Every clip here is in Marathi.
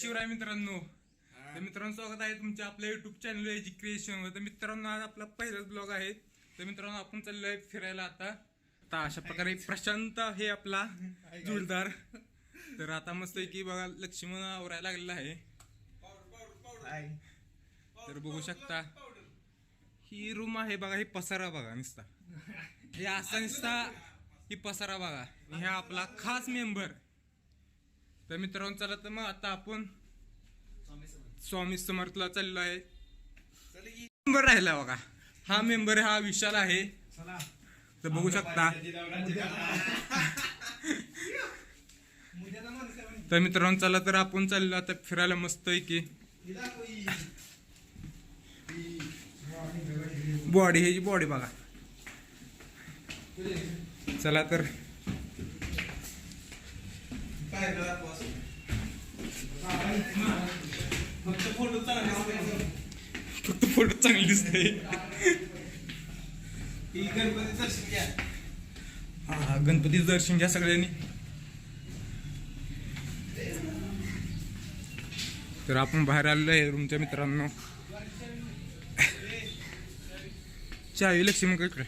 शिवराय मित्रांनो. तर मित्रांनो, स्वागत आहे तुमच्या आपल्या युट्यूब चॅनल एज्युकेशन. तर मित्रांनो, आज आपला पहिलाच ब्लॉग आहे. तर मित्रांनो, आपण चाललोय फिरायला आता. अशा प्रकारे प्रशांत हे आपला जुळदार. तर आता मस्त की बघा, लक्ष्मण आवरायला लागलेला आहे. तर बघू शकता ही रूम आहे बघा. ही पसारा बघा नुसता, हे असा नुसता ही पसारा बघा. हे आपला खास मेंबर. तर मित्रांनो, चला तर मग आता आपण स्वामी समर्थला चाललो आहे. मेंबर राहिला बघा, हा मेंबर हा विशाल आहे. तर बघू शकता. तर मित्रांनो, चला तर आपण चाललो आता फिरायला मस्त आहे की. बॉडी ह्याची बॉडी बघा. चला तर फक्त फोटो चांगले दिसते. गणपतीचं दर्शन घ्या सगळ्यांनी. तर आपण बाहेर आलेलो आहे रूमच्या मित्रांनो. चावी लक्ष्मी इकडे.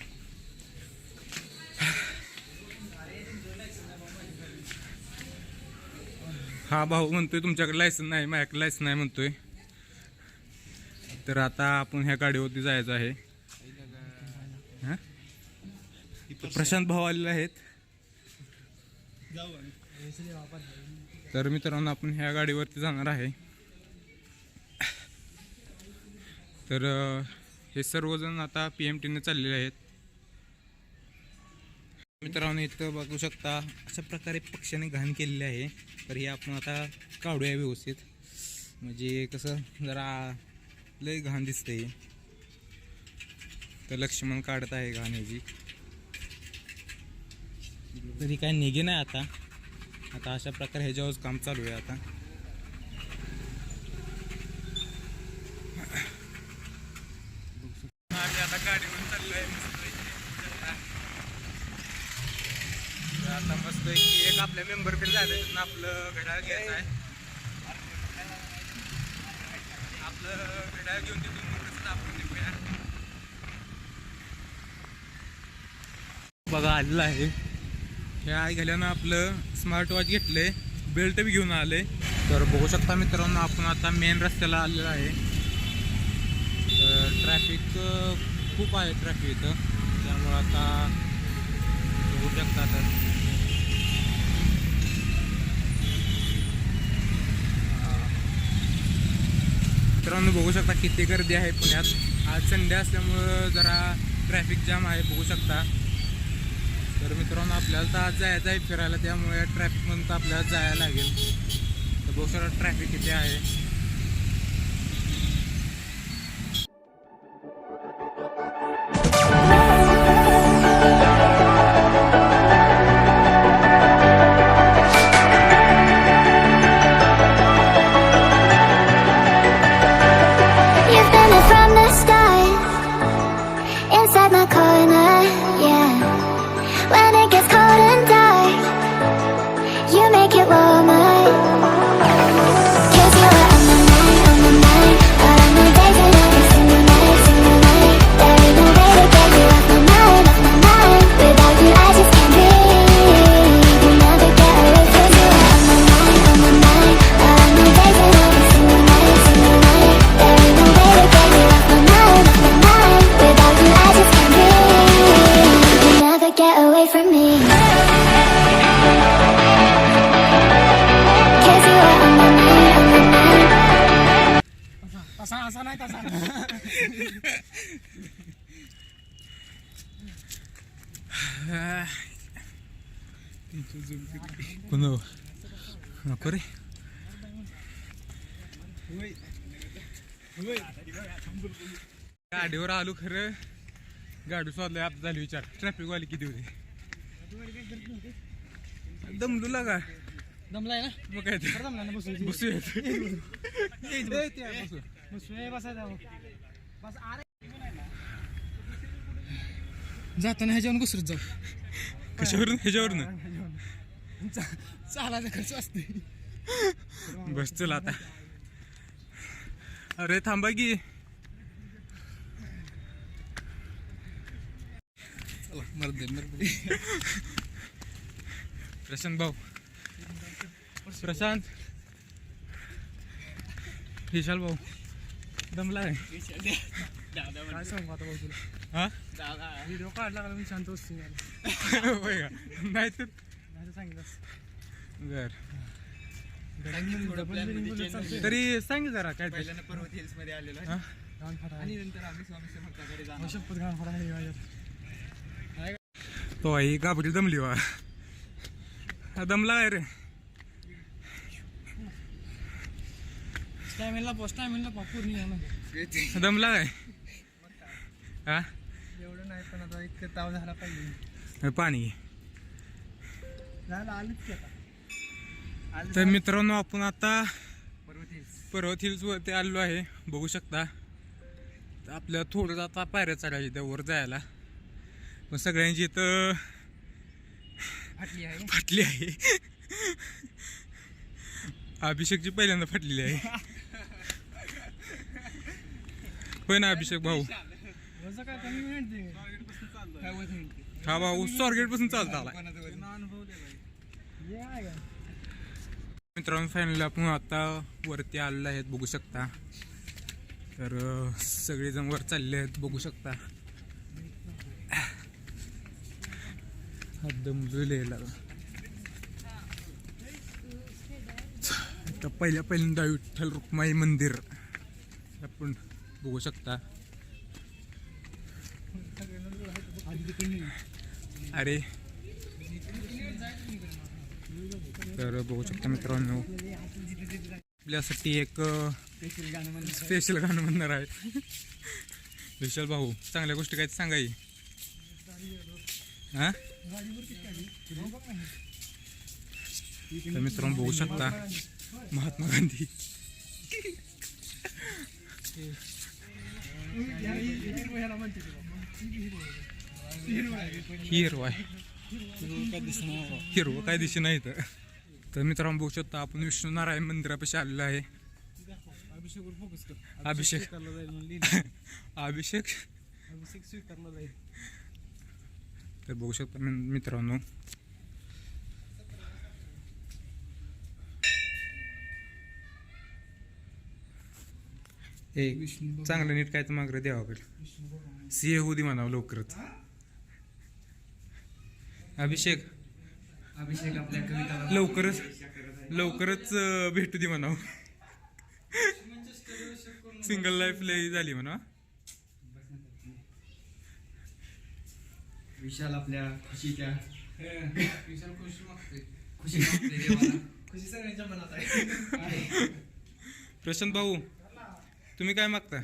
हा भाऊ म्हणतोय तुमच्याकडे लायसन नाही, माझ्याकडे लायसन नाही म्हणतोय. तर आता आपण ह्या गाडीवरती जायचं आहे. प्रशांत भाऊ आलेले आहेत. तर मित्रांनो, आपण ह्या गाडीवरती जाणार आहे. तर हे सर्वजण आता PMT ने चाललेले आहेत. मित्रांनो, इथं बघू शकता अशा प्रकारे पक्ष्याने घाण केलेली आहे. तर हे आपण आता काढूया व्यवस्थित. म्हणजे कसं जरा लय घाण दिसते. तर लक्ष्मण काढत आहे घाण ह्याची. तरी काय निघे नाही आता अशा प्रकारे ह्याच्यावर काम चालू आहे आता. आम्ही आता गाडीवरून चाललो आहे. आता मस्त एक आपल्या मेंबर फिर जायचं, आपलं घड्याळ घ्यायचं आहे. आपलं घड्याळ घेऊन तिथून आपण निघूया. बघा आलेलं आहे. हे आई गेल्यानं आपलं स्मार्ट वॉच घेतलंय, बेल्ट बी घेऊन आले. तर बघू शकता मित्रांनो, आपण आता मेन रस्त्याला आलेलो आहे. तर ट्रॅफिक खूप आहे ट्रॅफिक इथं, त्यामुळं आता बघू शकता. तर मित्रांनो, बघू शकता किती गर्दी आहे पुण्यात. आज संडे असल्यामुळं जरा ट्रॅफिक जाम आहे, बघू शकता. तर मित्रांनो, आपल्याला तर आज जायचं आहे फिरायला, त्यामुळे ट्रॅफिकमधून तर आपल्याला जायला लागेल. तर बघू शकता ट्रॅफिक किती आहे. नको रे. गाडीवर आलो, खरं गाडी शोधलाय आप झाली. विचार ट्रॅफिक वाली किती होते. दमलू लागा. दमलाय ना मग काय जाताना ह्याच्यावरून घुसरत जाऊ. कशावरून? ह्याच्यावरून चालायचा खर्च असते. बस चल आता. अरे थांबा की. प्रशांत भाऊ, प्रशांत, विशाल भाऊ दमला आहे. काय सांगू आता भाऊ तुला. हा व्हिडिओ काढला का मी शांत बसतो. होय का? नाही तर असं सांगितलं बर. तरी तरी सांग जरा काय ते. पहिल्यांदा पर्वत हिल्स मध्ये आलेलो आहे. हा? गाण फाटा आणि नंतर आम्ही स्वामी समर्थाकडे जाणार. शपथ गाण फाटा आहे माझ्यात. तो आई गाबरी दमली वा. दमला काय रे? स्टॅमिनला पूर्ण दमला काय? हा एवढं नाही पण आता इतकं ताव झाला पाहिजे. पाणी. झालं आलीच की आता. तर मित्रांनो आपण आता पर्वत हिल्स पर्वत हिल्स वरती आलो आहे, बघू शकता. तर आपल्याला थोडं आता पायऱ्या चढायच्या त्या वर जायला, पण सगळ्यांची इथं फाटली आहे. फाटली आहे. अभिषेकची पहिल्यांदा फाटलेली आहे. होय ना अभिषेक भाऊ? वजन काय कमी मिळते काय वजन आहे? हा भाऊ स्वारगेट पासून चालता आला. कोणाचं वजन? हे आहे का मित्रांनो फायनली आपण आता वरती आलेलो आहेत, बघू शकता. तर सगळेजण वर चालले आहेत, बघू शकता. दमलेला आता पहिल्यांदा विठ्ठल रुक्माई मंदिर आपण बघू शकता. अरे तर बघू शकता मित्रांनो, आपल्यासाठी एक स्पेशल गाणं म्हणणार आहे विशाल भाऊ. चांगल्या गोष्टी काय सांगाई. हा तर मित्रांनो बघू शकता महात्मा गांधी. हिरवा आहे, हिरवं काय दिसे नाही. तर मित्रांनो बघू शकता आपण विष्णू नारायण मंदिरापाशी आलेलो आहे. अभिषेकवर फोकस कर. अभिषेक स्वीकारला जाईल म्हणून अभिषेक अभिषेक स्वीकारला जाईल. तर बघू शकता मित्रांनो, एक चांगलं नीट काय तर मागं देवाकडे सीए होऊ दे म्हणावं लवकरच. अभिषेक अभिषेक आपल्या कविता लवकरच भेटू दे म्हणावं. सिंगल लाईफ लई झाली म्हणा. विशाल आपल्या खुशीच्या विशाल खुशी मागते. खुशी मागते देवाला. खुशी सगळ्यांच्या मनात आहे. प्रशांत भाऊ तुम्ही काय मागता?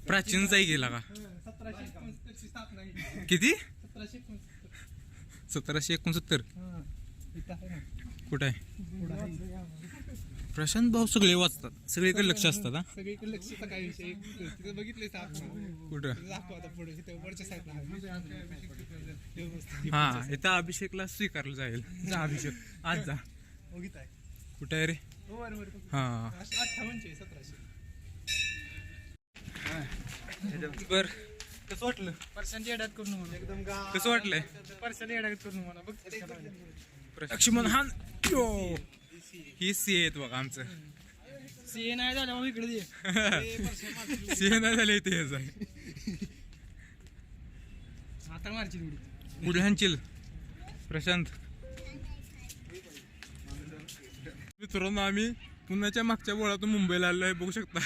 प्राचीन जाई गेला का? 1769 स्थापना आहे. किती? 1769. 1769. इथं आहे ना. कुठं आहे? पुढं आहे. प्रशांत भाऊ सगळे वाचतात, सगळीकडे लक्ष असतात. हा सगळीकडे लक्षचा काय विषय तिथं बघितलंय स्थापना. कुठं? दाखव आता पुढे तिथं वरच्या साईडला आहे. हा इथं अभिषेकला स्वीकारलं जाईल. जा अभिषेक आज जा. बघित आहे. कुठं आहे रे? वर हा 58 1700. बर कसं वाटलं? पर्सेंट एडात करून म्हणा एकदम कसं वाटलंय? पर्सेंट एडात करून म्हणा बघ. लक्ष्मण हान यो ही सी आहेत बघा आमचं. सीए नाही झालं मग इकडे दे. सी नाही झाले इथे हेच आहे. आता मारची थोडी. पुढे हाणशील प्रशांत. मित्रांनो आम्ही पुण्याच्या मागच्या बोळातून मुंबईला आलो आहे, बघू शकता.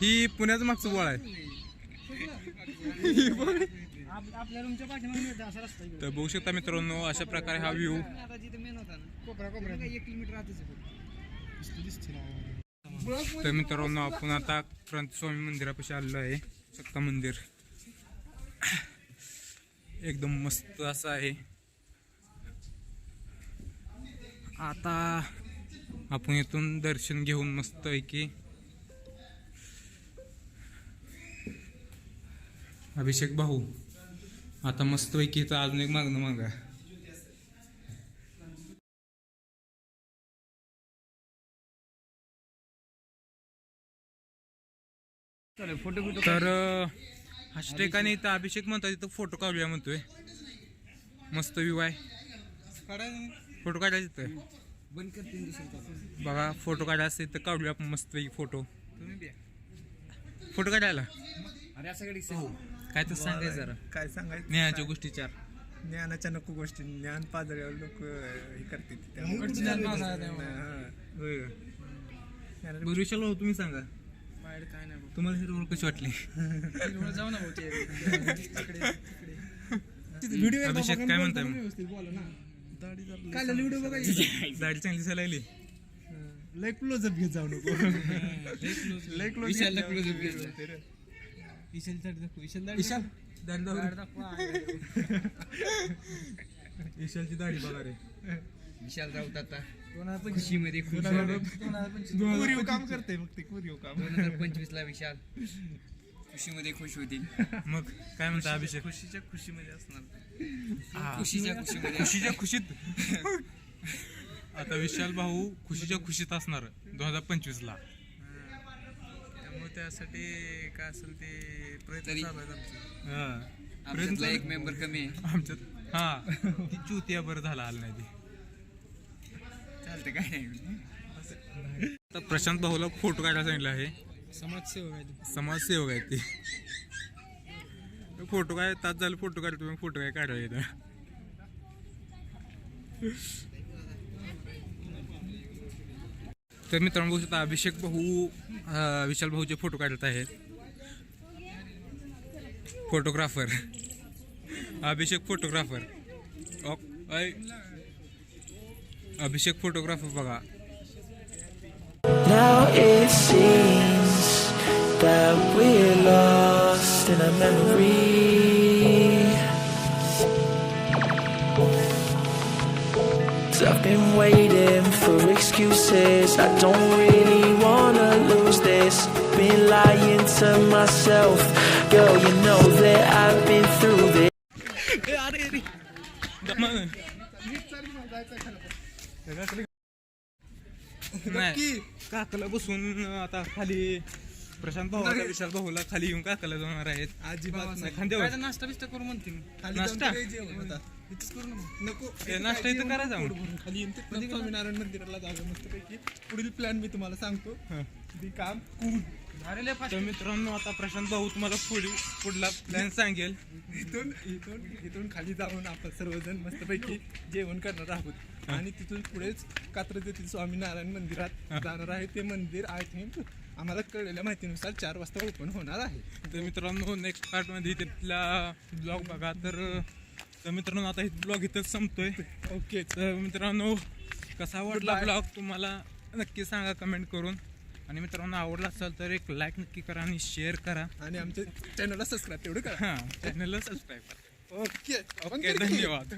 ही पुण्याचं मागचं बोळ आहे. आपल्या रूमच्या पाठीमागे मिळतं असा रस्ता इकडे. तर बघू शकता मित्रांनो अशा प्रकारे हा व्ह्यू. आता जिथे मेन होता ना कोपरा 1 किलोमीटर आतच आहे. तर मित्रांनो आपण आता क्रांतीस्वामी मंदिरापाशी आलेलो आहे. शकता मंदिर एकदम मस्त असं आहे. आता आपण इथून दर्शन घेऊन मस्त आहे की अभिषेक भाऊ आता मस्त पैकी इथं अजून एक मागणं मागा. फोटो बिटो तर हॅशटॅगाने इथं अभिषेक म्हणतात इथं फोटो काढूया म्हणतोय. मस्त व्ह्यू आहे. फोटो काढायचे इथं बंद करते दुसरं बघा. फोटो काढायला असते तर काढूया आपण मस्त पैकी फोटो. तुम्ही बी फोटो काढायला अरे असं कडे काय तर सांगायचं जरा. काय सांगायचं ज्ञानाच्या गोष्टी चार. ज्ञानाच्या नको गोष्टी ज्ञान पाजळ्यावर लोक हे करते बरं विशाल भाऊ तुम्ही सांगा. बाहेर काय नाही तुम्हाला ही रोल कशी वाटली? जाऊ ना भाऊ ते व्हिडिओ अभिषेक काय म्हणताय मग? काल व्हिडिओ बघायची दाढी चांगली चालायली. लय क्लोजअप घेत जाऊ नको. लय क्लोज विशालला close up घेतलं. विशाल दाढी दाखव. विशालची दाढी बघा रे. विशाल राऊत आता खुशीमध्ये खुश कुरिव काम करते मग ते कुरिव काम 2025 ला विशाल खुशीमध्ये खुश होतील. मग काय म्हणता अभिषेक? खुशीच्या खुशीमध्ये असणार. खुशीच्या खुशीमध्ये खुशीच्या खुशीत. आता विशाल भाऊ खुशीच्या खुशीत असणार 2025 ला. त्यामुळे त्यासाठी काय असेल ते प्रयत्न तरी- चालू आहेत आमचे. आमच्यातला एक मेंबर कमी आहे. आमच्यात हा ती चुतिया बरं झाला आलं नाही ते. चालतं काय नाही. आता प्रशांत भाऊला फोटो काढायला सांगितलं आहे. समाजसेवक आहे समाजसेवक आहे ते. फोटो काय तास झालं फोटो काढतो मग फोटो काय काढायला येतं. तर मित्रांनो बघू शकता अभिषेक भाऊ विशाल भाऊचे फोटो काढत आहेत. फोटोग्राफर अभिषेक फोटोग्राफर. अभिषेक फोटोग्राफर बघा. Now it seems that we're lost in a memory. 'Cause I've been waiting for excuses. I don't really wanna lose this. Been lying to myself, girl. You know that I've been through this. नाही काकाला बसून आता खाली प्रशांत भाऊ आता विशाल भाऊला खाली येऊन काकाला जाणार आहेत. अजिबात नाही. खांद्यावर नाश्ता बिस्टा करू म्हणते मी. खाली नाश्ता? जाऊन काही जेवण आता. इथंच करू ना मग. नको हे नाश्ता इथं करायचा मग. पोट भरून खाली येऊन तिथनं स्वामीनारायण मंदिराला जागा मस्तपैकी. पुढील प्लॅन मी तुम्हाला सांगतो. ते काम तर मित्रांनो आता प्रशांत भाऊ तुम्हाला पुढला प्लॅन सांगेल. इथून इथून इथून खाली जाऊन आपण सर्वजण मस्तपैकी जेवण करणार आहोत आणि तिथून पुढेच कात्रज येथील स्वामीनारायण मंदिरात जाणार आहे. ते मंदिर आय थिंक आम्हाला कळलेल्या माहितीनुसार 4 वाजता ओपन होणार आहे. तर मित्रांनो नेक्स्ट पार्टमध्ये तिथला ब्लॉग बघा. तर मित्रांनो आता हे ब्लॉग इथंच संपतोय. ओके तर मित्रांनो कसा वाटला Goodbye. ब्लॉग तुम्हाला नक्की सांगा कमेंट करून. आणि मित्रांनो आवडला असेल तर एक लाईक नक्की करा आणि शेअर करा. आणि आमच्या चॅनलला सबस्क्राईब तेवढं करा. हां चॅनलला सबस्क्राईब करा. ओके ओके धन्यवाद.